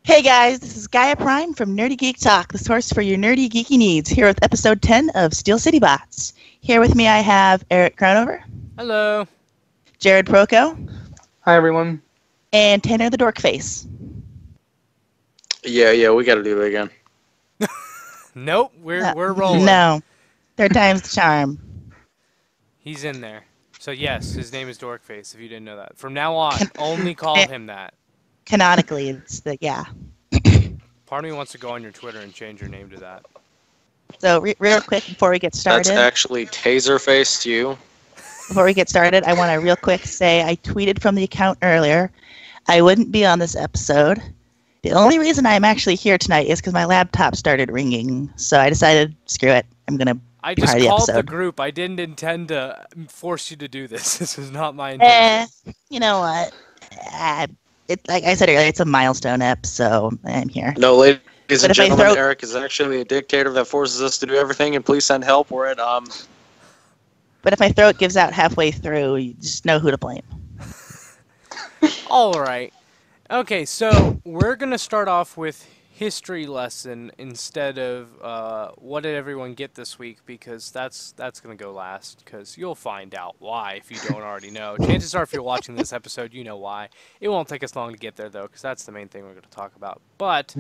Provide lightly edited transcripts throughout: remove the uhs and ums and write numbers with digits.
Hey guys, this is Gaia Prime from Nerdy Geek Talk, the source for your nerdy geeky needs, here with episode 10 of Steel City Bots. Here with me I have Eric Cronover, Hello. Jared Proco, Hi, everyone. and Tanner the Dorkface. Yeah, we gotta do it again. Nope, we're rolling. No, third time's the charm. He's in there. So yes, his name is Dorkface, if you didn't know that. From now on, only call him that. Canonically, it's the, yeah. Part of me wants to go on your Twitter and change your name to that. So real quick before we get started. That's actually Taserface to you. Before we get started, I want to real quick say I tweeted from the account earlier. I wouldn't be on this episode. The only reason I'm actually here tonight is because my laptop started ringing. So I decided, screw it, I'm going to I be part just of the called the episode. group. I didn't intend to force you to do this. This is not my intention. You know what? Like I said earlier, it's a milestone ep, so I'm here. No, ladies But and if I gentlemen, throw- Eric is actually a dictator that forces us to do everything, and please send help. We're at But if my throat gives out halfway through, you just know who to blame. All right. Okay, so we're going to start off with history lesson instead of what did everyone get this week, because that's going to go last, because you'll find out why if you don't already know. Chances are if you're watching this episode, you know why. It won't take us long to get there, though, because that's the main thing we're going to talk about. But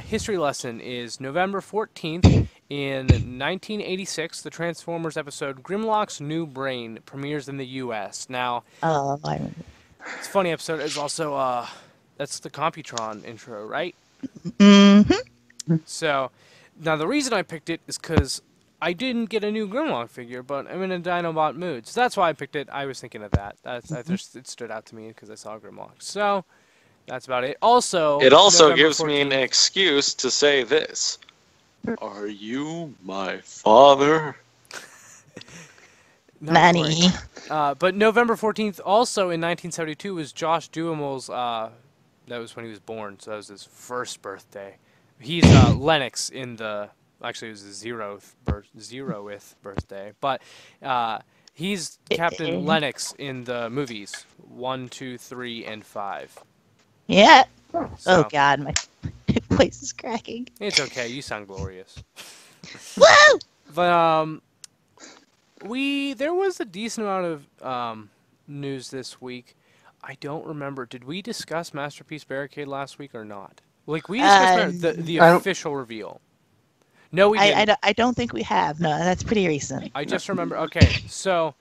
history lesson is November 14th in 1986, the Transformers episode Grimlock's New Brain premieres in the U.S. Now, Oh, I remember. it's a funny episode. It's also, that's the Computron intro, right? Mm-hmm. So, now the reason I picked it is because I didn't get a new Grimlock figure, but I'm in a Dinobot mood. So that's why I picked it. I was thinking of that. It stood out to me because I saw Grimlock. So, that's about it. Also, it also November gives me an 14th excuse to say this. Are you my father? Not Nanny. quite. But November 14th, also in 1972, was Josh Duhamel's, that was when he was born, so that was his first birthday. He's Lennox in the, actually it was his zeroth birthday, but he's Captain Lennox in the movies 1, 2, 3, and 5. Yeah. So, Oh, God, my voice is cracking. it's okay, you sound glorious. Woo! But there was a decent amount of news this week. I don't remember. Did we discuss Masterpiece Barricade last week or not? Like, we discussed the official reveal. No, we didn't. I don't think we have. No, that's pretty recent. I just remember. Okay, so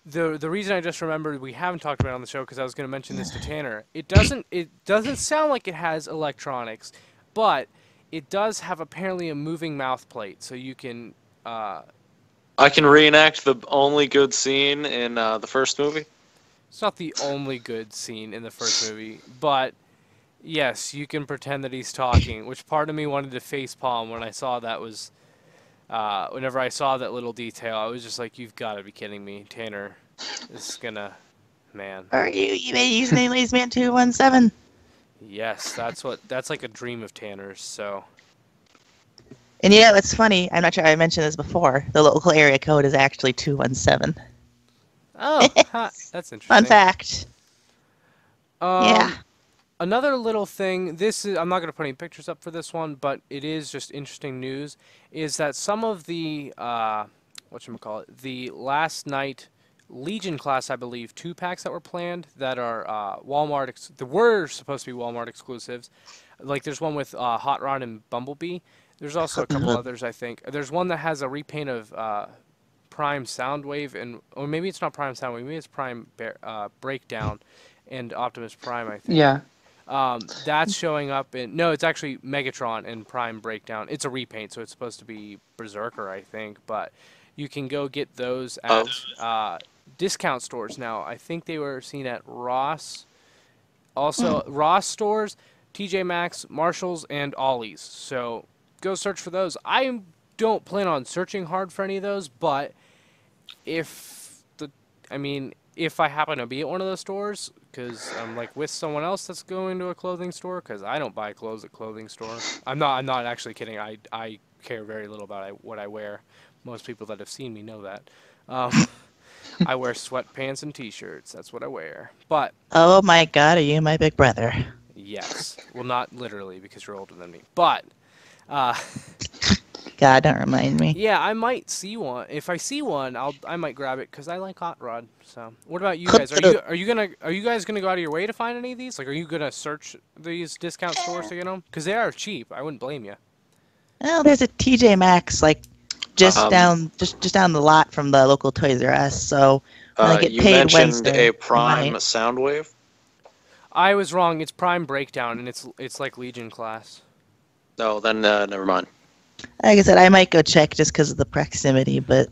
the reason I just remembered we haven't talked about it on the show, because I was going to mention this to Tanner. It doesn't sound like it has electronics, but it does have apparently a moving mouth plate, so you can. I can reenact the only good scene in the first movie. It's not the only good scene in the first movie, but yes, you can pretend that he's talking, which part of me wanted to facepalm when I saw that was, whenever I saw that little detail, I was just like, you've got to be kidding me, Tanner. This is gonna, man. Are you may username LazyMan217? Yes, that's like a dream of Tanner's, so. And yeah, it's funny. I'm not sure I mentioned this before. The local area code is actually 217. Oh, that's interesting. Fun fact. Yeah. Another little thing, I'm not going to put any pictures up for this one, but it is just interesting news, is that some of the, the last night Legion class, I believe, 2-packs that were planned that are that were supposed to be Walmart exclusives. Like, there's one with Hot Rod and Bumblebee. There's also a couple others, I think. There's one that has a repaint of Prime Soundwave, or maybe it's not Prime Soundwave, maybe it's Prime Breakdown and Optimus Prime, I think. Yeah. That's showing up in... No, it's actually Megatron and Prime Breakdown. It's a repaint, so it's supposed to be Berserker, I think. But you can go get those at discount stores now. I think they were seen at Ross. Also, Ross stores, TJ Maxx, Marshalls, and Ollie's. So go search for those. I don't plan on searching hard for any of those, but if I happen to be at one of those stores, because I'm like with someone else that's going to a clothing store, because I don't buy clothes at clothing store. I'm not actually kidding. I care very little about what I wear. Most people that have seen me know that. I wear sweatpants and t-shirts. That's what I wear. But Oh my God, are you my big brother? Yes. Well, not literally because you're older than me, but God, don't remind me. yeah, I might see one. If I see one, I might grab it because I like hot rod. So, what about you guys? Are you guys gonna go out of your way to find any of these? Like, are you gonna search these discount stores to get them? Because they are cheap. I wouldn't blame you. Well, there's a TJ Maxx like just down the lot from the local Toys R Us. So when I get You paid mentioned Wednesday, a Prime Soundwave. I was wrong. It's Prime Breakdown, and it's like Legion class. No, then never mind. like I said, I might go check just because of the proximity, but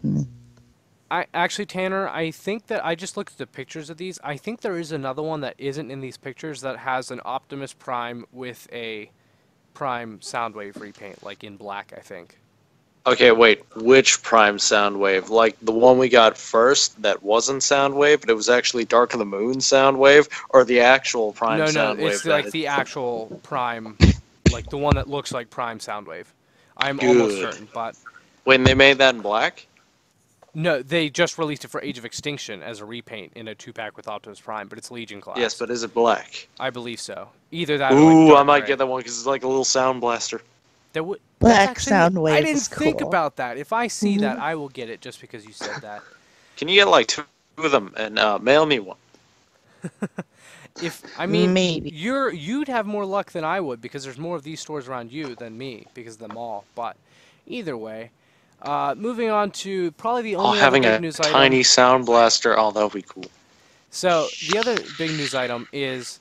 Actually, Tanner, I think that I just looked at the pictures of these. I think there is another one that isn't in these pictures that has an Optimus Prime with a Prime Soundwave repaint, like in black, I think. Okay, wait. Which Prime Soundwave? Like the one we got first that wasn't Soundwave, but it was actually Dark of the Moon Soundwave, or the actual Prime Soundwave? No, it's like the actual Prime, like the one that looks like Prime Soundwave. I'm almost certain, but... Wait, and they made that in black? No, they just released it for Age of Extinction as a repaint in a 2-pack with Optimus Prime, but it's Legion class. Yes, but is it black? I believe so. Either that or Ooh, like I might gray. get that one because it's like a little sound blaster. Black Soundwave. I didn't is think cool. about that. If I see that, I will get it just because you said that. Can you get like 2 of them and mail me one? Maybe. You'd have more luck than I would because there's more of these stores around you than me because of the mall. But either way, moving on to probably the only other having big a news tiny item. sound blaster. Oh, that would be cool. So the other big news item is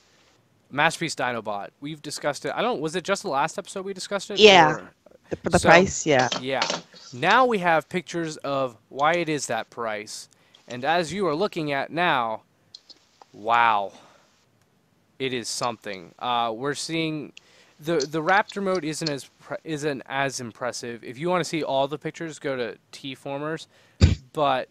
Masterpiece Dinobot. We've discussed it. Was it just the last episode we discussed it? Yeah. The price, yeah. Yeah. Now we have pictures of why it is that price. And as you are looking at now, wow. It is something. We're seeing the Raptor mode isn't as impressive. If you want to see all the pictures, go to T-Formers. But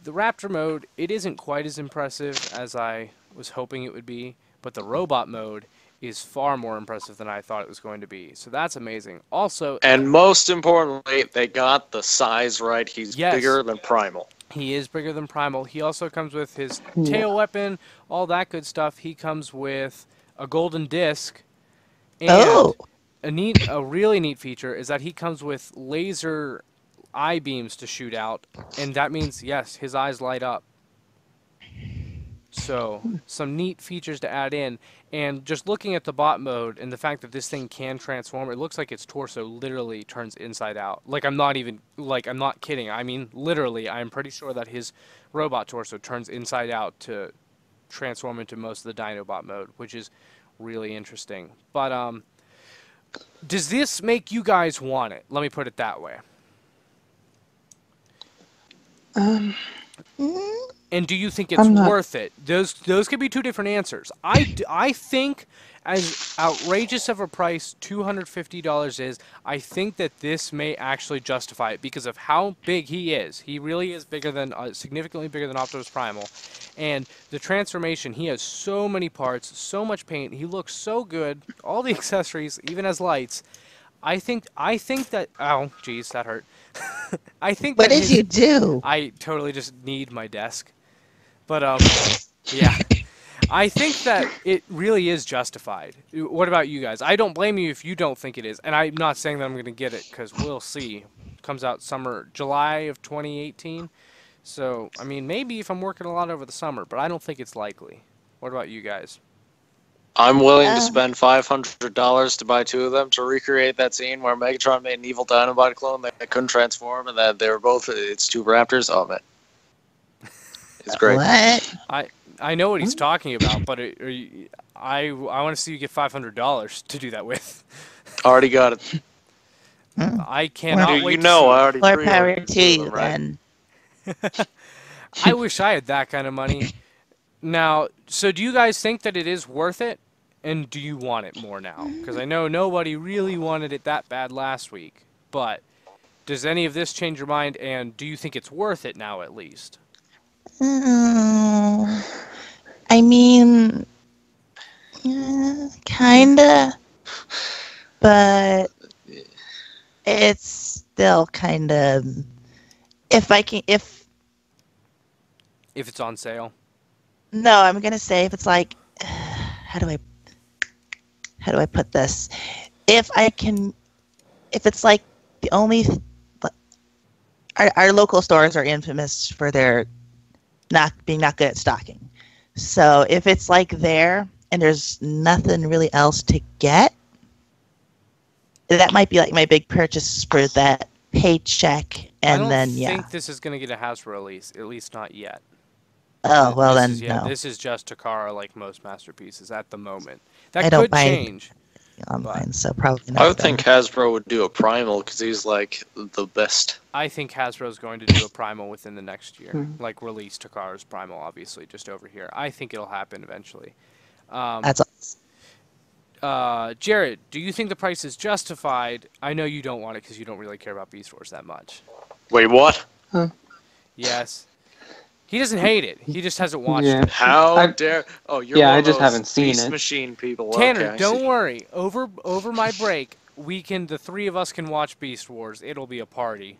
the Raptor mode, it isn't quite as impressive as I was hoping it would be. But the robot mode is far more impressive than I thought it was going to be. So that's amazing. Also, and most importantly, they got the size right. He's Yes. bigger than Primal. He is bigger than Primal. He also comes with his tail weapon, all that good stuff. He comes with a golden disc. And a really neat feature is that he comes with laser eye beams to shoot out. And that means, yes, his eyes light up. So, some neat features to add in. And just looking at the bot mode and the fact that this thing can transform, it looks like its torso literally turns inside out. I'm not kidding. I mean, literally, I'm pretty sure that his robot torso turns inside out to transform into most of the Dinobot mode, which is really interesting. But, does this make you guys want it? Let me put it that way. And do you think it's worth it? Those could be two different answers. I think, as outrageous of a price $250 is, I think that this may actually justify it because of how big he is. He really is bigger than, significantly bigger than Optimus Primal. And the transformation, he has so many parts, so much paint. He looks so good. All the accessories, even as lights. I think that. Oh, geez, that hurt. I think. What did you do? I totally just need my desk. But, yeah. I think that it really is justified. What about you guys? I don't blame you if you don't think it is. And I'm not saying that I'm going to get it, because we'll see. It comes out July of 2018. So, I mean, maybe if I'm working a lot over the summer, but I don't think it's likely. What about you guys? I'm willing to spend $500 to buy 2 of them to recreate that scene where Megatron made an evil Dinobot clone that couldn't transform, and that they were both it's 2 Raptors. Oh man, it's great. What? I know what he's talking about, but I want to see you get $500 to do that with. Already got it. I cannot wait. You know, I already More pre-ordered power to 2 of you, them, right? then. I wish I had that kind of money. Now, so do you guys think that it is worth it? And do you want it more now? Because I know nobody really wanted it that bad last week. But does any of this change your mind? And do you think it's worth it now, at least? I mean, kinda. But it's still kind of... If it's on sale? No, I'm going to say if it's like... How do I... how do I put this? If it's like the only, our local stores are infamous for their not good at stocking. So if it's like there and there's nothing really else to get, that might be like my big purchase for that paycheck, and then I don't think this is going to get a Hasbro release, at least not yet. Oh well, then no. This is just Takara, like most masterpieces at the moment. That I don't could buy change. Online, so probably not. I would think Hasbro would do a Primal because he's like the best. I think Hasbro is going to do a Primal within the next year, like release Takara's Primal, obviously, just over here. I think it'll happen eventually. That's Jared, do you think the price is justified? I know you don't want it because you don't really care about Beast Wars that much. Wait, what? Huh. Yes. He doesn't hate it. He just hasn't watched it. How dare? Oh, you're one I of just those haven't seen Beast it. Machine people. Tanner, okay, don't worry. Over my break, the three of us can watch Beast Wars. It'll be a party.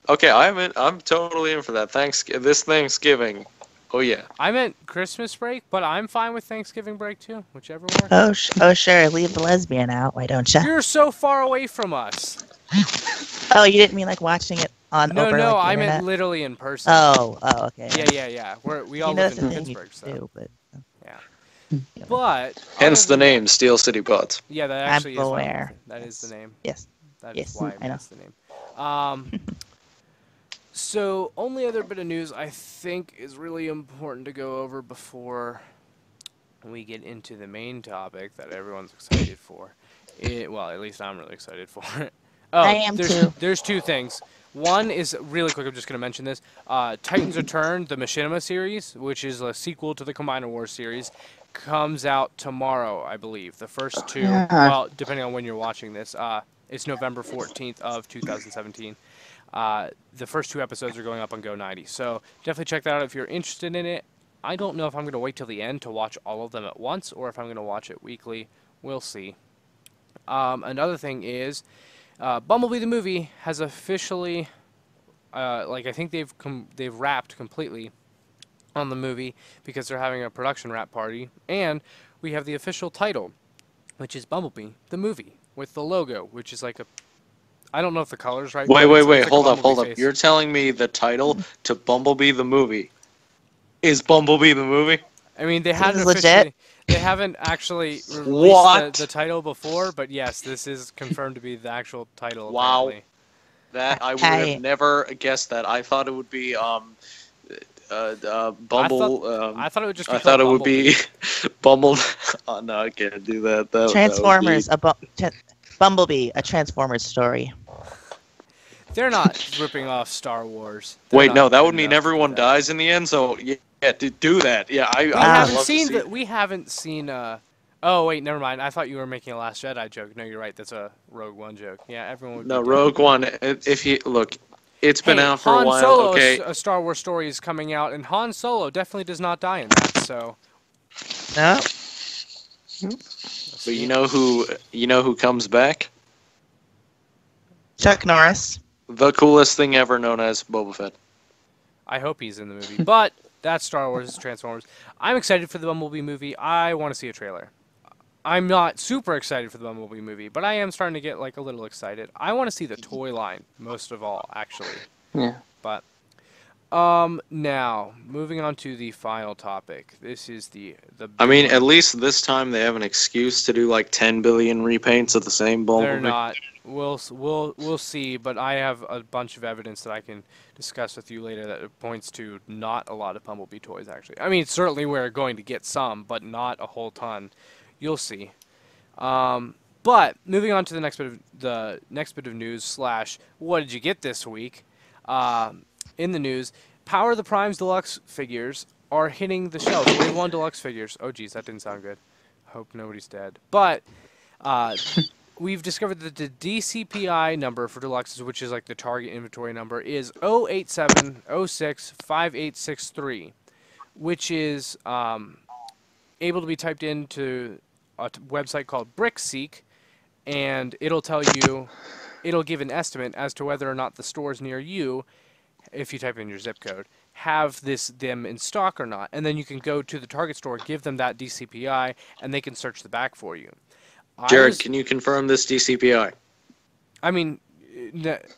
Okay, I'm totally in for that. This Thanksgiving. Oh yeah. I meant Christmas break, but I'm fine with Thanksgiving break too, whichever works. Oh sure, leave the lesbian out. Why don't you? You're so far away from us. Oh, you didn't mean like watching it on No, over, no, like, the I internet? meant literally in person. Oh, okay. Yeah. We all know live that's in the thing Pittsburgh, you so do, but yeah. But Hence the name Steel City Pods. yeah, that actually I'm is aware. that is the name. Yes. That Yes, is why I know. that's the name. So only other bit of news I think is really important to go over before we get into the main topic that everyone's excited for. Well, at least I'm really excited for it. Oh, I am too. There's two things. One is really quick. I'm just going to mention this. Titans Return, the Machinima series, which is a sequel to the Combiner Wars series, comes out tomorrow, I believe. The first two, well, depending on when you're watching this, it's November 14th of 2017. The first two episodes are going up on Go90, so definitely check that out if you're interested in it. I don't know if I'm going to wait till the end to watch all of them at once, or if I'm going to watch it weekly. We'll see. Another thing is, Bumblebee the movie has officially, I think they've wrapped completely on the movie because they're having a production wrap party, and we have the official title, which is Bumblebee the movie with the logo, which is like a, I don't know if the color's right. Wait, It's hold like up. face. You're telling me the title to Bumblebee the movie is Bumblebee the movie? I mean, they hadn't This is officially, legit? they haven't actually released What? the title before, but yes, this is confirmed to be the actual title. Wow. Apparently. That I would have never guessed that. I thought it would be Bumble. I thought it would just. Be I thought it would Bumblebee. be Bumble. Oh no, I can't do that. Transformers, Bumblebee, a Transformers story. They're not ripping off Star Wars. Wait, no, that would mean everyone dies in the end. So yeah, do that. Yeah, I We would haven't love seen to see that. We haven't seen. Oh wait, never mind. I thought you were making a Last Jedi joke. No, you're right. That's a Rogue One joke. Yeah, everyone would. No, be Rogue One. If you look, it's been out for a while. Solo, Okay. a Star Wars story is coming out, and Han Solo definitely does not die in that. So. No. But you know who comes back? Chuck Norris. The coolest thing ever, known as Boba Fett. I hope he's in the movie, but that's Star Wars, Transformers. I'm excited for the Bumblebee movie. I want to see a trailer. I'm not super excited for the Bumblebee movie, but I am starting to get like a little excited. I want to see the toy line most of all, actually. Yeah. But now moving on to the final topic. This is the. I mean, at least this time they have an excuse to do like 10 billion repaints of the same Bumblebee. They're not. We'll see, but I have a bunch of evidence that I can discuss with you later that points to not a lot of Bumblebee toys, actually. I mean, certainly we're going to get some, but not a whole ton. You'll see. But moving on to the next bit of news / what did you get this week? In the news, Power of the Primes Deluxe figures are hitting the shelves. Wave 1 Deluxe figures. Oh, geez, that didn't sound good. Hope nobody's dead. But we've discovered that the DCPI number for Deluxes, which is like the target inventory number, is 087065863, which is able to be typed into a website called BrickSeek, and it'll give an estimate as to whether or not the stores near you if you type in your zip code, have them in stock or not. And then you can go to the Target store, give them that DCPI, and they can search the back for you. Jared, can you confirm this DCPI? I mean,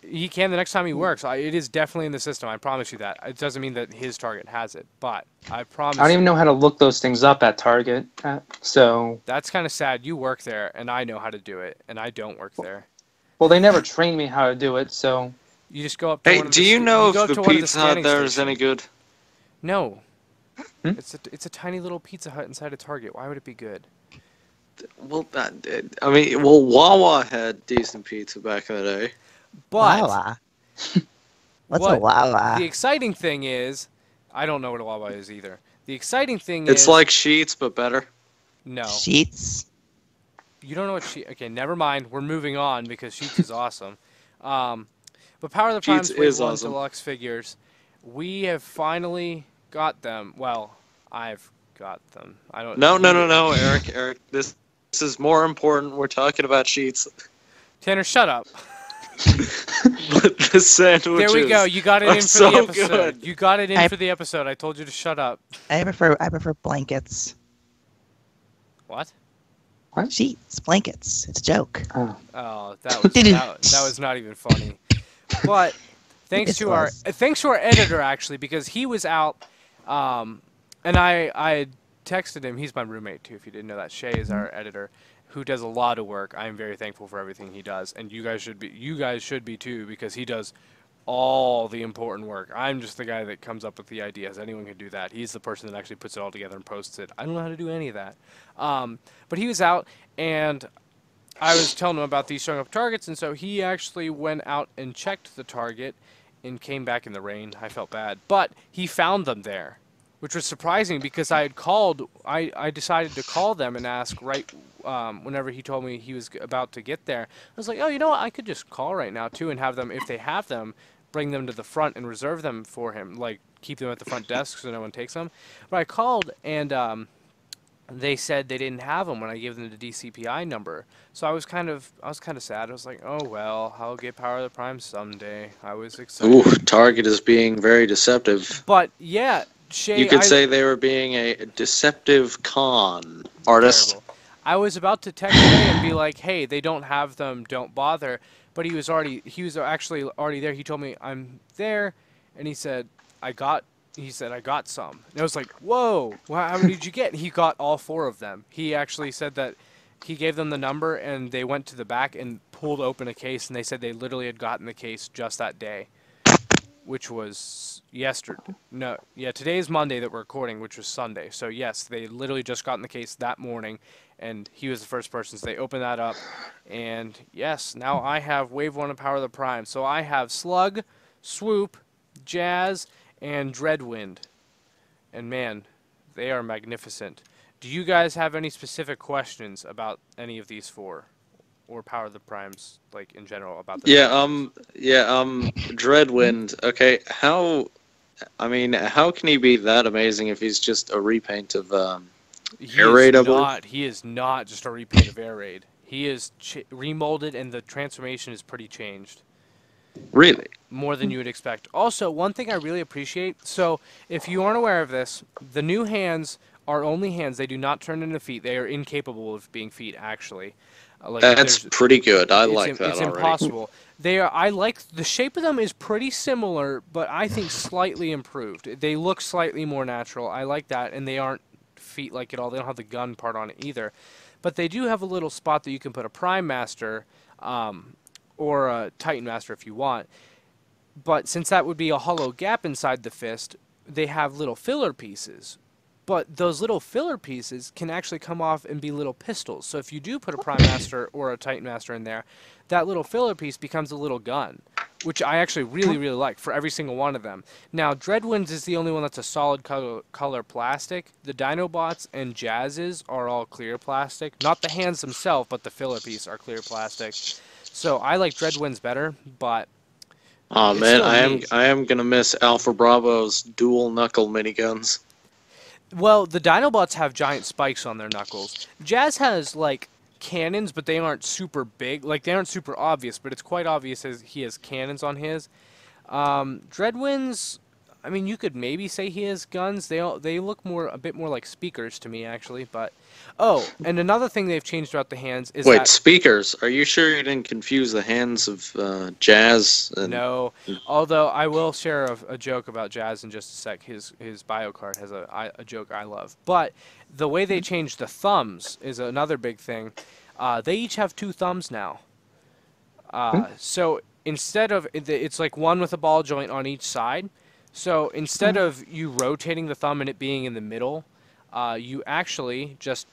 he can the next time he works. It is definitely in the system. I promise you that. It doesn't mean that his Target has it, but I promise. I don't even know how to look those things up at Target. So that's kind of sad. You work there, and I know how to do it, and I don't work there. Well, they never trained me how to do it, so. You just go up to Hey, one of do you know if the Pizza Hut there is any good? No. It's a tiny little Pizza Hut inside a Target. Why would it be good? Well, Wawa had decent pizza back in the day. But Wawa. What's a Wawa? The exciting thing is, I don't know what a Wawa is either. The exciting thing is... It's like Sheets, but better. No. Sheets? You don't know what Sheets... Okay, never mind. We're moving on because Sheets is awesome. But Power of the Prime's Wave 1 awesome. Deluxe figures, we have finally got them. Well, I've got them. I don't. No, Eric. This is more important. We're talking about Sheets. Tanner, shut up. The sandwiches. There we go. You got it in for so the episode. Good. You got it in for the episode. I told you to shut up. I prefer blankets. What? What? Sheets, blankets. It's a joke. Oh, that was not even funny. But thanks to our editor actually, because he was out, and I texted him. He's my roommate too. If you didn't know that, Shay is our editor, who does a lot of work. I am very thankful for everything he does, and you guys should be too, because he does all the important work. I'm just the guy that comes up with the ideas. Anyone can do that. He's the person that actually puts it all together and posts it. I don't know how to do any of that. But he was out, and I was telling him about these showing up Targets, and so he actually went out and checked the Target and came back in the rain. I felt bad. But he found them there, which was surprising because I had called. I decided to call them and ask right whenever he told me he was about to get there. I was like, oh, you know what? I could just call right now, too, and have them, if they have them, bring them to the front and reserve them for him, like keep them at the front desk so no one takes them. But I called, and they said they didn't have them when I gave them the DCPI number. So I was kind of sad. I was like, oh well, I'll get Power of the Prime someday. I was excited. Ooh, Target is being very deceptive. But yeah, Shay, you could say they were being a deceptive con artist. Terrible. I was about to text Shay and be like, hey, they don't have them, don't bother. But he was actually already there. He told me I'm there, and he said I got some. And I was like, whoa, how many did you get? He got all 4 of them. He actually said that he gave them the number, and they went to the back and pulled open a case, and they said they literally had gotten the case just that day, which was yesterday. No, yeah, today is Monday that we're recording, which was Sunday. So yes, they literally just gotten the case that morning, and he was the first person. So they opened that up, and yes, now I have Wave 1 of Power of the Prime. So I have Slug, Swoop, Jazz, and Dreadwind. And man, they are magnificent. Do you guys have any specific questions about any of these 4? Or Power of the Primes, like, in general, about the Dreadwind. Okay, how can he be that amazing if he's just a repaint of Air Raid, I believe? He is not just a repaint of Air Raid. He is remolded, and the transformation is pretty changed. Really? More than you would expect. Also, one thing I really appreciate, so if you aren't aware of this, the new hands are only hands. They do not turn into feet. They are incapable of being feet, actually. That's pretty good. I like that it's already. It's impossible. I like the shape of them is pretty similar, but I think slightly improved. They look slightly more natural. I like that, and they aren't feet like at all. They don't have the gun part on it either. But they do have a little spot that you can put a Prime Master or a Titan Master if you want. But since that would be a hollow gap inside the fist, they have little filler pieces. But those little filler pieces can actually come off and be little pistols. So if you do put a Prime Master or a Titan Master in there, that little filler piece becomes a little gun, which I actually really, really like for every single one of them. Now, Dreadwinds is the only one that's a solid color plastic. The Dinobots and Jazzes are all clear plastic. Not the hands themselves, but the filler piece are clear plastic. So I like Dreadwinds better, but... Oh man, I am gonna miss Alpha Bravo's dual knuckle miniguns. Well, the Dinobots have giant spikes on their knuckles. Jazz has, like, cannons, but they aren't super big. Like, they aren't super obvious, but it's quite obvious as he has cannons on his. Dreadwinds, I mean, you could maybe say he has guns. They look a bit more like speakers to me, actually. But and another thing they've changed about the hands is Wait, that speakers? Are you sure you didn't confuse the hands of Jazz? no. Although I will share a joke about Jazz in just a sec. His bio card has a joke I love. But the way they changed the thumbs is another big thing. They each have 2 thumbs now. So instead of it's like one with a ball joint on each side. So instead of you rotating the thumb and it being in the middle, you actually just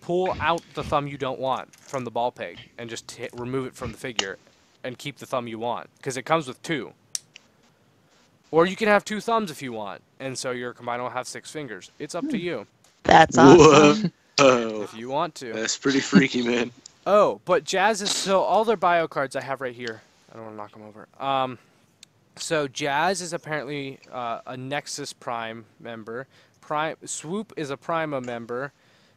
pull out the thumb you don't want from the ball peg and just remove it from the figure and keep the thumb you want, because it comes with 2. Or you can have 2 thumbs if you want, and so your combiner will have 6 fingers. It's up to you. That's awesome. Whoa. If you want to. That's pretty freaky, man. Oh, but Jazz is so all their bio cards I have right here. I don't want to knock them over. So Jazz is apparently a Nexus Prime member. Swoop is a Prima member.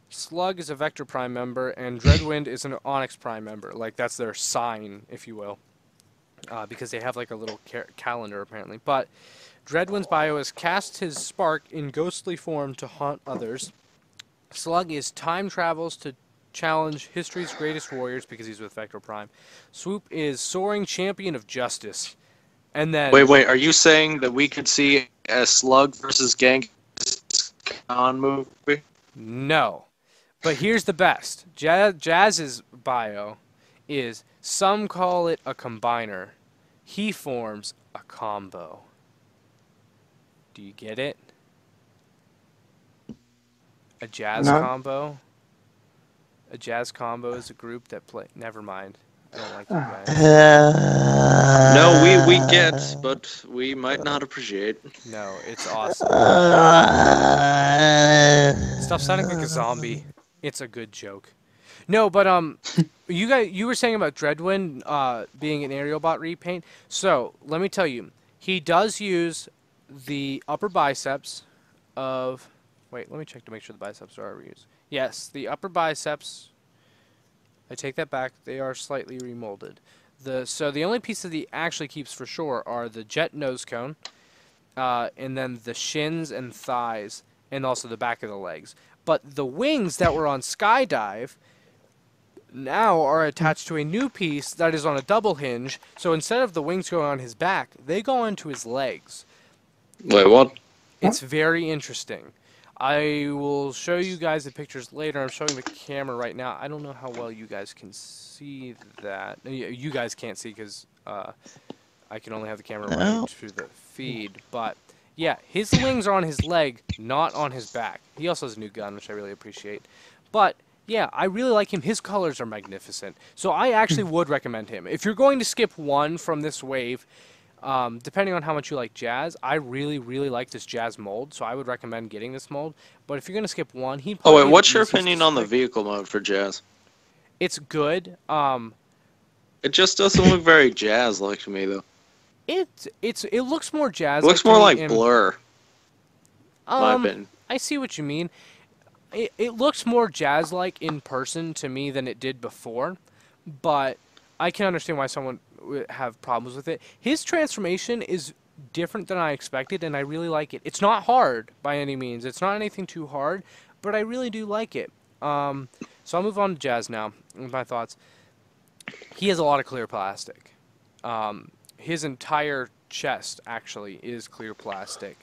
Slug is a Vector Prime member, and Dreadwind is an Onyx Prime member. Like, that's their sign, if you will, because they have like a little calendar apparently. But Dreadwind's bio is cast his spark in ghostly form to haunt others. Slug is time travels to challenge history's greatest warriors because he's with Vector Prime. Swoop is soaring champion of justice. And then Wait, are you saying that we could see a Slug versus Genghis Khan movie? No. But here's the best. Jazz's bio is, some call it a combiner. He forms a combo. Do you get it? A jazz combo? A jazz combo is a group that play... Never mind. I don't like you guys. No, we get, but we might not appreciate. No, it's awesome. Stop sounding like a zombie. It's a good joke. No, but you were saying about Dreadwind being an aerial bot repaint. So let me tell you, he does use the upper biceps of. Wait, let me check to make sure the biceps are reused. Yes, the upper biceps. I take that back. They are slightly remolded. So the only pieces that he actually keeps for sure are the jet nose cone, and then the shins and thighs, and also the back of the legs. But the wings that were on Skydive now are attached to a new piece that is on a double hinge. So instead of the wings going on his back, they go onto his legs. Wait, what? It's very interesting. I will show you guys the pictures later. I'm showing the camera right now. I don't know how well you guys can see that. You guys can't see because I can only have the camera running through the feed. But yeah, his wings are on his leg, not on his back. He also has a new gun, which I really appreciate. But yeah, I really like him. His colors are magnificent. So I actually would recommend him. If you're going to skip one from this wave, depending on how much you like Jazz, I really, really like this Jazz mold, so I would recommend getting this mold. But if you're going to skip one, he'd Oh, probably wait, what's your opinion on the vehicle mode for Jazz? It's good. It just doesn't look very Jazz-like to me, though. It looks more Jazz. It looks more like Blur. My opinion. I see what you mean. It looks more Jazz-like in person to me than it did before, but I can understand why someone would have problems with it. His transformation is different than I expected, and I really like it. It's not hard by any means. It's not anything too hard, but I really do like it. So I'll move on to Jazz now with my thoughts. He has a lot of clear plastic. His entire chest, actually, is clear plastic.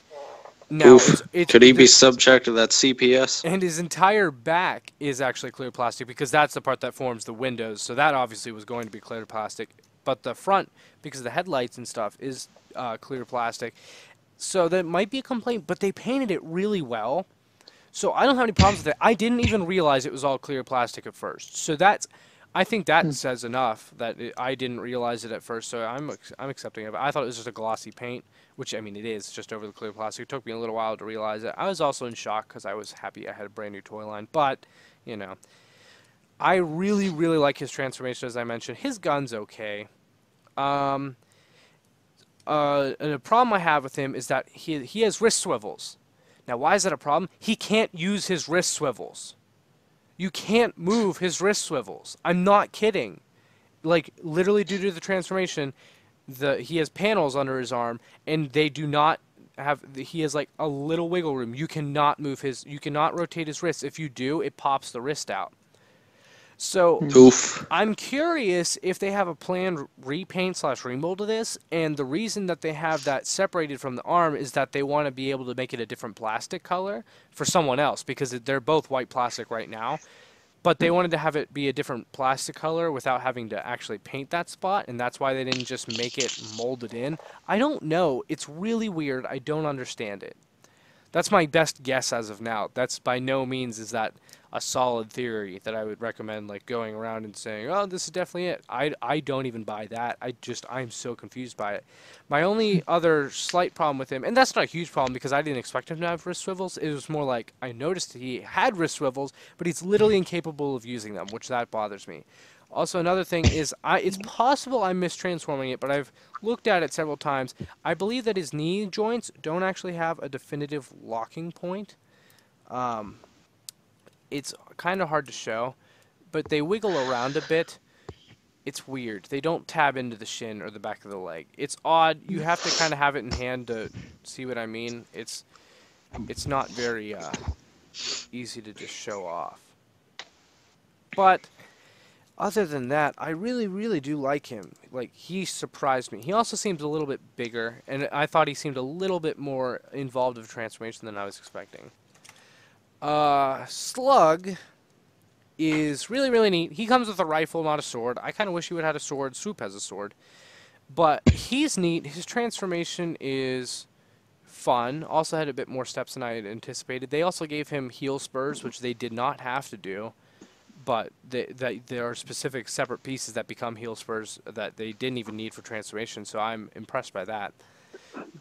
Now, could he be subject to that CPS? And his entire back is actually clear plastic because that's the part that forms the windows. So that obviously was going to be clear plastic. But the front, because of the headlights and stuff, is clear plastic. So that might be a complaint, but they painted it really well. So I don't have any problems with it. I didn't even realize it was all clear plastic at first. So I think that says enough that I didn't realize it at first. So I'm accepting of it. I thought it was just a glossy paint, which, I mean, it is just over the clear plastic. It took me a little while to realize it. I was also in shock because I was happy I had a brand new toy line. But, you know, I really, really like his transformation, as I mentioned. His gun's okay. And the problem I have with him is that he has wrist swivels. Now, why is that a problem? He can't use his wrist swivels. You can't move his wrist swivels. I'm not kidding. Like, literally due to the transformation, he has panels under his arm, and they do not have. He has like a little wiggle room. You cannot rotate his wrist. If you do, it pops the wrist out. So Oof. I'm curious if they have a planned repaint / remold of this, and the reason that they have that separated from the arm is that they want to be able to make it a different plastic color for someone else, because they're both white plastic right now. But they wanted to have it be a different plastic color without having to actually paint that spot, and that's why they didn't just make it molded in. I don't know. It's really weird. I don't understand it. That's my best guess as of now. That's by no means is that a solid theory that I would recommend, like going around and saying, oh, this is definitely it. I don't even buy that. I'm so confused by it. My only other slight problem with him, and that's not a huge problem because I didn't expect him to have wrist swivels. It was more like I noticed he had wrist swivels, but he's literally incapable of using them, which that bothers me. Also, another thing is, it's possible I'm mistransforming it, but I've looked at it several times. I believe that his knee joints don't actually have a definitive locking point. It's kind of hard to show, but they wiggle around a bit. It's weird. They don't tab into the shin or the back of the leg. It's odd. You have to kind of have it in hand to see what I mean. It's not very easy to just show off. But other than that, I really, really do like him. Like, he surprised me. He also seems a little bit bigger, and I thought he seemed a little bit more involved with transformation than I was expecting. Slug is really, really neat. He comes with a rifle, not a sword. I kind of wish he would have had a sword. Swoop has a sword. But he's neat. His transformation is fun. Also had a bit more steps than I had anticipated. They also gave him heel spurs, which they did not have to do. But there are specific separate pieces that become heel spurs that they didn't even need for transformation, so I'm impressed by that.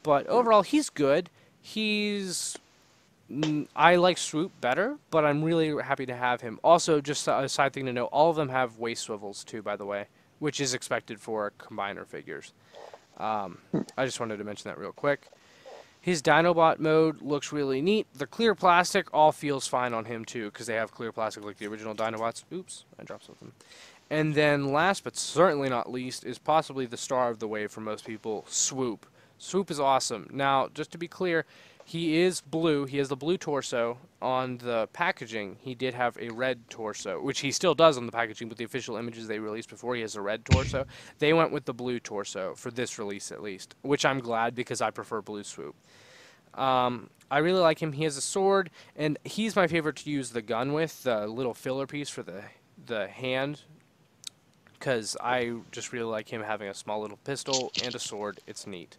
But overall, he's good. I like Swoop better, but I'm really happy to have him. Also, just a side thing to note, all of them have waist swivels too, by the way, which is expected for combiner figures. I just wanted to mention that real quick. His Dinobot mode looks really neat. The clear plastic all feels fine on him too, because they have clear plastic like the original Dinobots. Oops, I dropped something. And then last but certainly not least is possibly the star of the wave for most people, Swoop. Swoop is awesome. Now, just to be clear, he is blue. He has the blue torso. On the packaging, he did have a red torso, which he still does on the packaging, but the official images they released before, he has a red torso. They went with the blue torso for this release, at least, which I'm glad because I prefer blue Swoop. I really like him. He has a sword, and he's my favorite to use the gun with, the little filler piece for the hand, because I just really like him having a small little pistol and a sword. It's neat.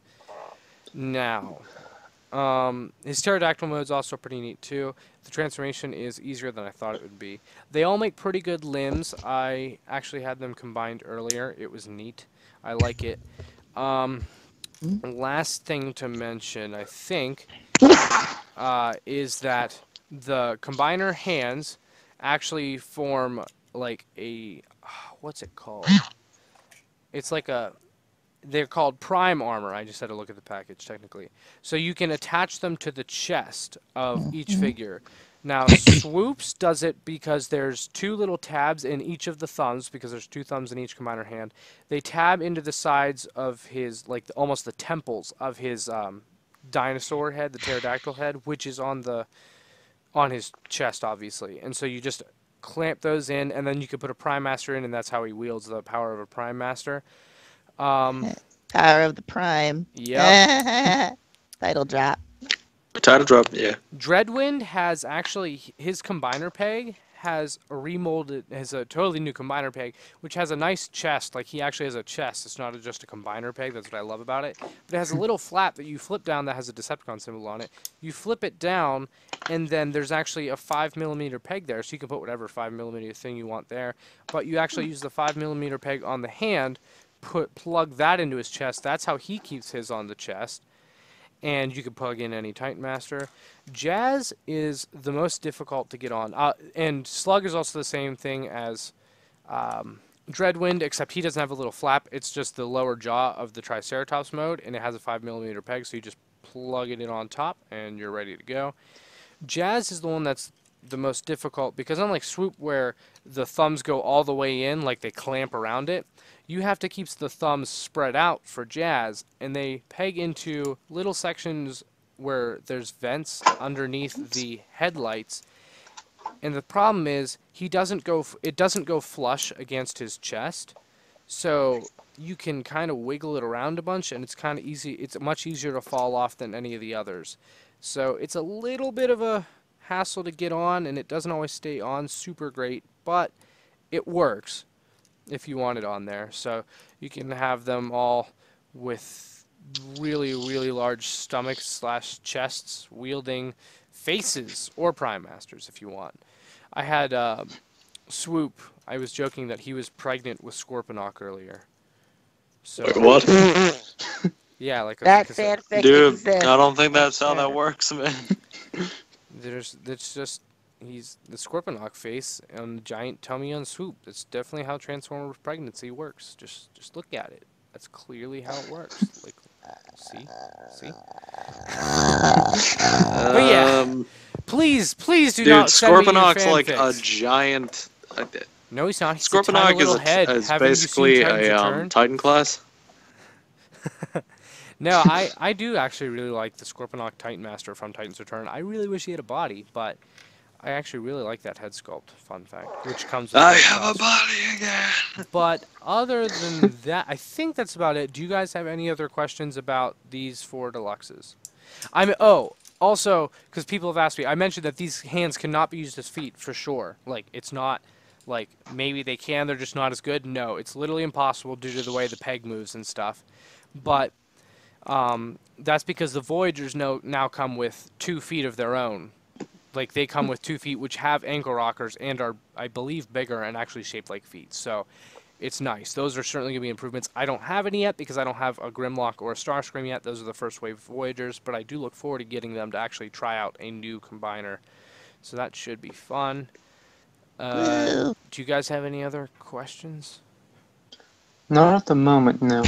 Now, his pterodactyl mode is also pretty neat too. The transformation is easier than I thought it would be. They all make pretty good limbs. I actually had them combined earlier. It was neat. I like it. Last thing to mention, I think, is that the combiner hands actually form like a, what's it called? It's like a, they're called prime armor. I just had to look at the package technically. So you can attach them to the chest of each figure. Now, Swoops does it because there's two little tabs in each of the thumbs, because there's two thumbs in each combiner hand. They tab into the sides of his, like almost the temples of his dinosaur head, the pterodactyl head, which is on his chest, obviously. And so you just clamp those in, and then you can put a Prime Master in, and that's how he wields the power of a Prime Master. Power of the Prime. Yep. Title drop. Title drop, yeah. Dreadwind has actually, his combiner peg has a totally new combiner peg, which has a nice chest. Like, he actually has a chest. It's not just a combiner peg. That's what I love about it. But it has a little flap that you flip down that has a Decepticon symbol on it. You flip it down, and then there's actually a 5mm peg there, so you can put whatever 5mm thing you want there. But you actually use the 5mm peg on the hand, plug that into his chest. That's how he keeps his on the chest. And you can plug in any Titan Master. Jazz is the most difficult to get on. And Slug is also the same thing as Dreadwind, except he doesn't have a little flap. It's just the lower jaw of the Triceratops mode, and it has a 5mm peg, so you just plug it in on top, and you're ready to go. Jazz is the one that's the most difficult, because unlike Swoop where the thumbs go all the way in, like they clamp around it, you have to keep the thumbs spread out for Jazz, and they peg into little sections where there's vents underneath the headlights. And the problem is it doesn't go flush against his chest, so you can kind of wiggle it around a bunch, and it's kind of easy. It's much easier to fall off than any of the others. So it's a little bit of a hassle to get on, and it doesn't always stay on super great, but it works if you want it on there. So you can have them all with really, really large stomachs / chests wielding faces or Prime Masters if you want. I had Swoop. I was joking that he was pregnant with Scorponok earlier. So What? yeah, like That fanfic Dude, exists. I don't think that's how that works, man. It's just he's the Scorponok face on the giant tummy on Swoop. That's definitely how Transformer pregnancy works. Just look at it. That's clearly how it works. Like, see. But yeah, please do dude, not send me your Scorponok's like a fanfics. giant. No, he's not. He's a Scorponok tiny little head. is Haven't you seen basically Titans a Return? Titan class. No, I do actually really like the Scorponok Titan Master from Titans Return. I really wish he had a body, but I actually really like that head sculpt, fun fact, which comes with I both have a cups. body again. But other than that, I think that's about it. Do you guys have any other questions about these 4 deluxes? Also, because people have asked me, I mentioned that these hands cannot be used as feet for sure. Like, it's not like maybe they can, they're just not as good. No, it's literally impossible due to the way the peg moves and stuff. But that's because the Voyagers now come with 2 feet of their own. Like, they come with 2 feet, which have ankle rockers and are, I believe, bigger and actually shaped like feet. So it's nice. Those are certainly going to be improvements. I don't have any yet because I don't have a Grimlock or a Starscream yet. Those are the first wave Voyagers, but I do look forward to getting them to actually try out a new combiner. So that should be fun. Do you guys have any other questions? Not at the moment, no.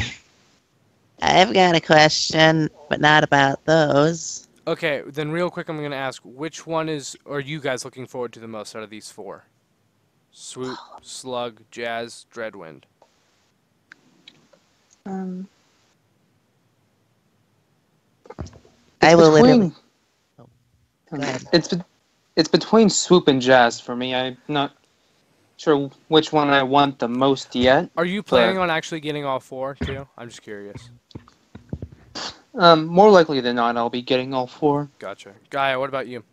I've got a question, but not about those. Okay, then real quick I'm going to ask, which one are you guys looking forward to the most out of these 4? Swoop, Slug, Jazz, Dreadwind. I will literally. It's between Swoop and Jazz for me. I'm not sure which one I want the most yet. Are you planning on actually getting all 4 too? I'm just curious. More likely than not, I'll be getting all 4. Gotcha. Gaia, what about you?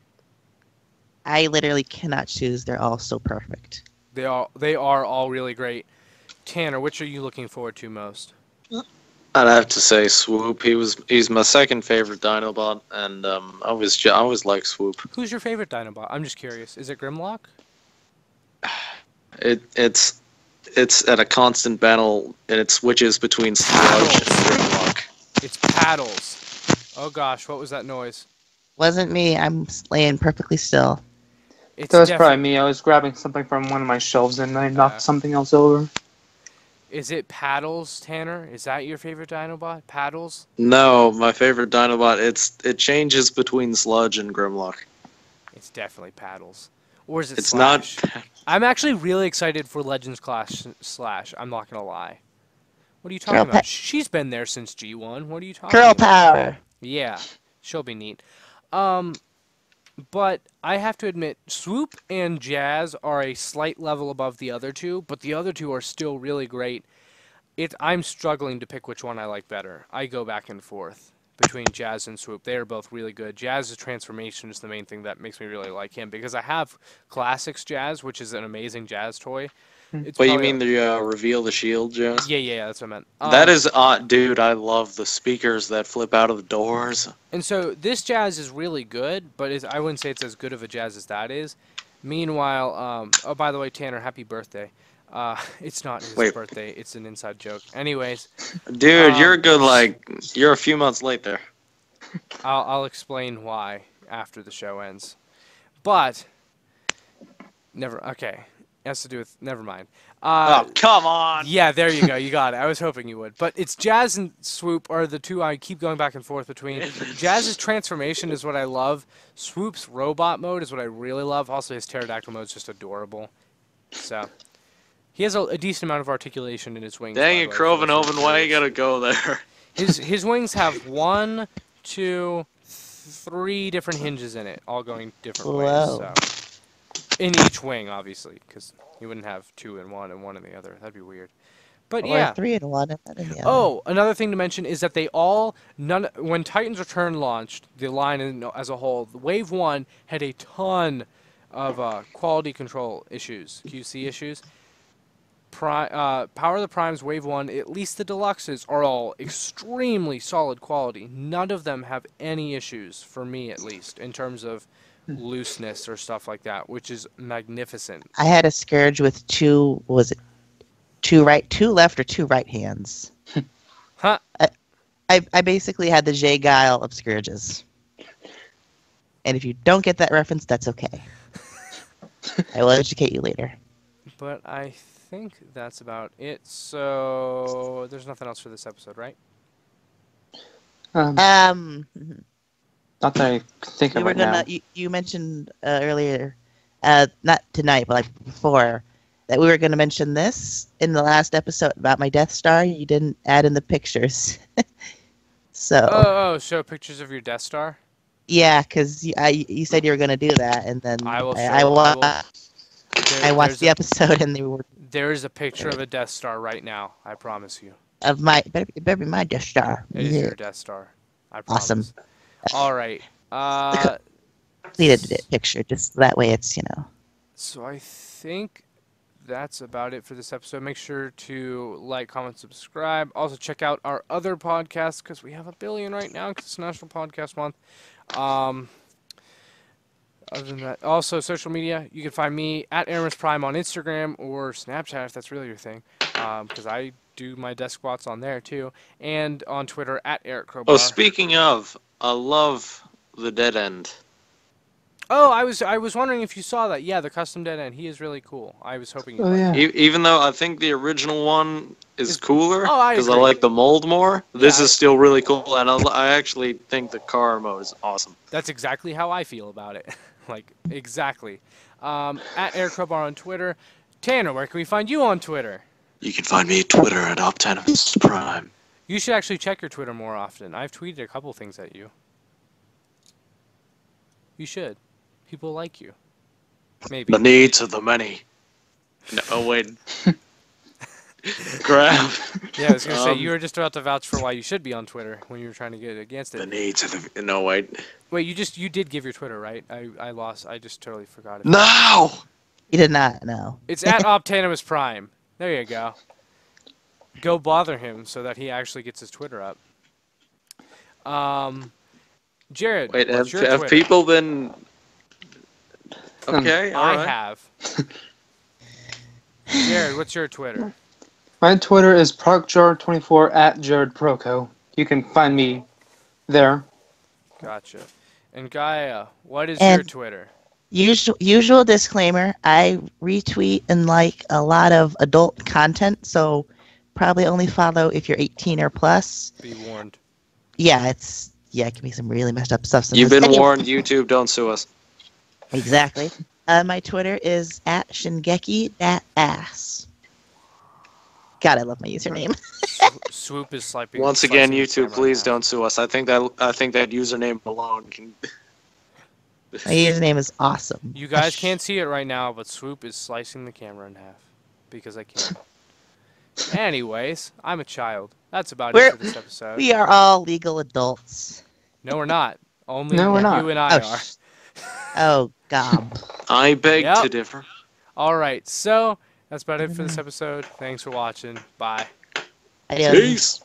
I literally cannot choose. They're all so perfect. They are all really great. Tanner, which are you looking forward to most? I'd have to say Swoop. He's my second favorite Dinobot, and I always like Swoop. Who's your favorite Dinobot? I'm just curious. Is it Grimlock? It's at a constant battle, and it switches between Sludge and Grimlock. It's Paddles. Oh gosh, what was that noise? Wasn't me. I'm laying perfectly still. It's That was probably me. I was grabbing something from one of my shelves and I knocked something else over. Is it Paddles, Tanner? Is that your favorite Dinobot? Paddles? No, my favorite Dinobot. it changes between Sludge and Grimlock. It's definitely Paddles. Or is it It's Slash? not. I'm actually really excited for Legends Clash Slash. I'm not gonna lie. What are you talking Girl about? pa- She's been there since G1. What are you talking Girl about? power. Yeah, she'll be neat. But I have to admit, Swoop and Jazz are a slight level above the other 2, but the other 2 are still really great. I'm struggling to pick which one I like better. I go back and forth between Jazz and Swoop. They are both really good. Jazz's transformation is the main thing that makes me really like him, because I have Classics Jazz, which is an amazing Jazz toy. It's But you probably- mean the reveal the shield, Jazz? Yeah, that's what I meant. That is dude. I love the speakers that flip out of the doors. And so this Jazz is really good, but I wouldn't say it's as good of a Jazz as that is. Meanwhile, oh, by the way, Tanner, happy birthday. It's not his birthday. It's an inside joke. Anyways. Dude, you're good. You're a few months late there. I'll explain why after the show ends. But, okay. has to do with. Never mind. Oh, come on. Yeah, there you go. You got it. I was hoping you would. But it's Jazz and Swoop are the two I keep going back and forth between. Jazz's transformation is what I love. Swoop's robot mode is what I really love. Also, his pterodactyl mode is just adorable. So, he has a decent amount of articulation in his wings. Dang it, Crovenoven, why you gotta go there? His wings have 1, 2, 3 different hinges in it, all going different ways. So. In each wing, obviously, because you wouldn't have 2 in one and 1 in the other. That'd be weird. But or 3 in one and then in the other. Oh, another thing to mention is that they all when Titan's Return launched, the line as a whole, Wave 1 had a ton of quality control issues, QC issues. Power of the Primes Wave 1, at least the deluxes, are all extremely solid quality. None of them have any issues, for me at least, in terms of looseness or stuff like that, which is magnificent. I had a Scourge with two left or 2 right hands. Huh? I basically had the J Guile of Scourges. And if you don't get that reference, that's okay. I will educate you later. But I think that's about it. So there's nothing else for this episode, right? Not that I think of right now. You mentioned earlier, not tonight, but like before, that we were going to mention this in the last episode about my Death Star. You didn't add in the pictures. So. Oh, show pictures of your Death Star? Yeah, because you said you were going to do that, and then I watched the episode, and there is a picture of a Death Star right now. I promise you. It better be my Death Star. It is your Death Star. I promise. Awesome. All right. Completed picture, just that way it's, So I think that's about it for this episode. Make sure to like, comment, subscribe. Also check out our other podcasts, because we have 1 billion right now, because it's National Podcast Month. Other than that, also social media, you can find me at Aramis Prime on Instagram or Snapchat if that's really your thing, because I do my desk squats on there too, and on Twitter at Eric Crowbar. Oh, speaking of, I love the Dead End. Oh, I was wondering if you saw that. Yeah, the custom Dead End. He is really cool. I was hoping you liked it. Even though I think the original one is cooler, because I agree. like the mold more, this is still really cool, and I actually think the car mode is awesome. That's exactly how I feel about it. Like, exactly. At Eric Crowbar on Twitter. Tanner, where can we find you on Twitter? You can find me at Twitter at Optimus Prime. You should actually check your Twitter more often. I've tweeted a couple things at you. You should. People like you. Maybe. The needs of the many. No, wait. Grab. Yeah, I was going to say, you were just about to vouch for why you should be on Twitter when you were trying to get against it. The needs of the... No, wait. Wait, you did give your Twitter, right? I lost. I just totally forgot it. No! You did not, no. It's at Optimus Prime. There you go. Go bother him so that he actually gets his Twitter up. Jared, wait, what's your have Twitter? people been... Okay, all right. I have. Jared, what's your Twitter? My Twitter is ProcJar24 at JaredProco. You can find me there. Gotcha. And Gaia, what is your Twitter? Usual disclaimer, I retweet and like a lot of adult content, so probably only follow if you're 18 or plus. Be warned. Yeah, it can be some really messed up stuff. You've been warned, YouTube, don't sue us. Exactly. My Twitter is at Shingeki.ass. God, I love my username. Swoop is slicing. Once again, YouTube, please don't sue us. I think that username alone can... My username is awesome. You guys can't see it right now, but Swoop is slicing the camera in half. Because I can't. Anyways, I'm a child. That's about it for this episode. We are all legal adults. No, we're not. Only we're not. you and I are. Oh, God. I beg to differ. All right, so that's about it for this episode. Thanks for watching. Bye. Adios. Peace.